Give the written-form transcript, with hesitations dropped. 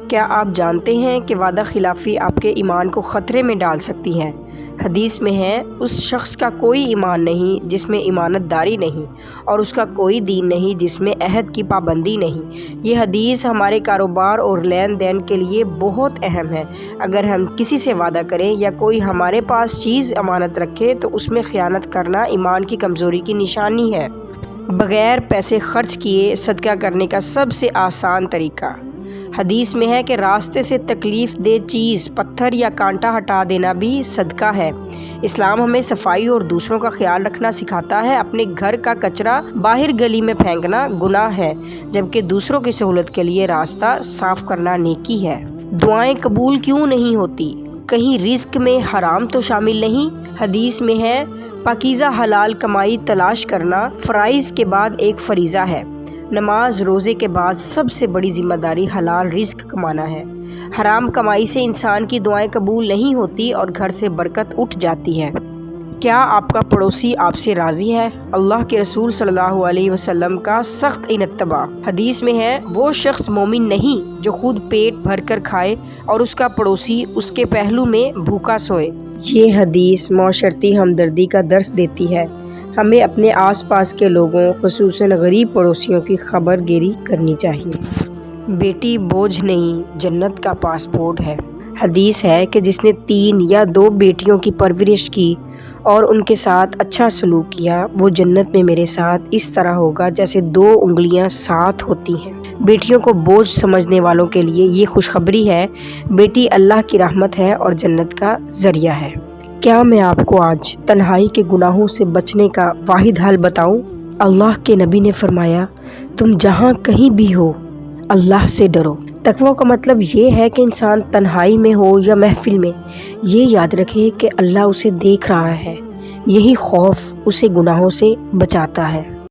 کیا آپ جانتے ہیں کہ وعدہ خلافی آپ کے ایمان کو خطرے میں ڈال سکتی ہے؟ حدیث میں ہے، اس شخص کا کوئی ایمان نہیں جس میں امانت داری نہیں، اور اس کا کوئی دین نہیں جس میں عہد کی پابندی نہیں۔ یہ حدیث ہمارے کاروبار اور لین دین کے لیے بہت اہم ہے۔ اگر ہم کسی سے وعدہ کریں یا کوئی ہمارے پاس چیز امانت رکھے تو اس میں خیانت کرنا ایمان کی کمزوری کی نشانی ہے۔ بغیر پیسے خرچ کیے صدقہ کرنے کا سب سے آسان طریقہ۔ حدیث میں ہے کہ راستے سے تکلیف دہ چیز، پتھر یا کانٹا ہٹا دینا بھی صدقہ ہے۔ اسلام ہمیں صفائی اور دوسروں کا خیال رکھنا سکھاتا ہے۔ اپنے گھر کا کچرا باہر گلی میں پھینکنا گناہ ہے، جبکہ دوسروں کی سہولت کے لیے راستہ صاف کرنا نیکی ہے۔ دعائیں قبول کیوں نہیں ہوتی؟ کہیں رزق میں حرام تو شامل نہیں؟ حدیث میں ہے، پاکیزہ حلال کمائی تلاش کرنا فرائض کے بعد ایک فریضہ ہے۔ نماز روزے کے بعد سب سے بڑی ذمہ داری حلال رزق کمانا ہے۔ حرام کمائی سے انسان کی دعائیں قبول نہیں ہوتی اور گھر سے برکت اٹھ جاتی ہے۔ کیا آپ کا پڑوسی آپ سے راضی ہے؟ اللہ کے رسول صلی اللہ علیہ وسلم کا سخت اتباع۔ حدیث میں ہے، وہ شخص مومن نہیں جو خود پیٹ بھر کر کھائے اور اس کا پڑوسی اس کے پہلو میں بھوکا سوئے۔ یہ حدیث معاشرتی ہمدردی کا درس دیتی ہے۔ ہمیں اپنے آس پاس کے لوگوں، خصوصاً غریب پڑوسیوں کی خبر گیری کرنی چاہیے۔ بیٹی بوجھ نہیں، جنت کا پاسپورٹ ہے۔ حدیث ہے کہ جس نے 3 یا 2 بیٹیوں کی پرورش کی اور ان کے ساتھ اچھا سلوک کیا، وہ جنت میں میرے ساتھ اس طرح ہوگا جیسے 2 انگلیاں ساتھ ہوتی ہیں۔ بیٹیوں کو بوجھ سمجھنے والوں کے لیے یہ خوشخبری ہے، بیٹی اللہ کی رحمت ہے اور جنت کا ذریعہ ہے۔ کیا میں آپ کو آج تنہائی کے گناہوں سے بچنے کا واحد حل بتاؤں؟ اللہ کے نبی نے فرمایا، تم جہاں کہیں بھی ہو اللہ سے ڈرو۔ تقویٰ کا مطلب یہ ہے کہ انسان تنہائی میں ہو یا محفل میں، یہ یاد رکھے کہ اللہ اسے دیکھ رہا ہے۔ یہی خوف اسے گناہوں سے بچاتا ہے۔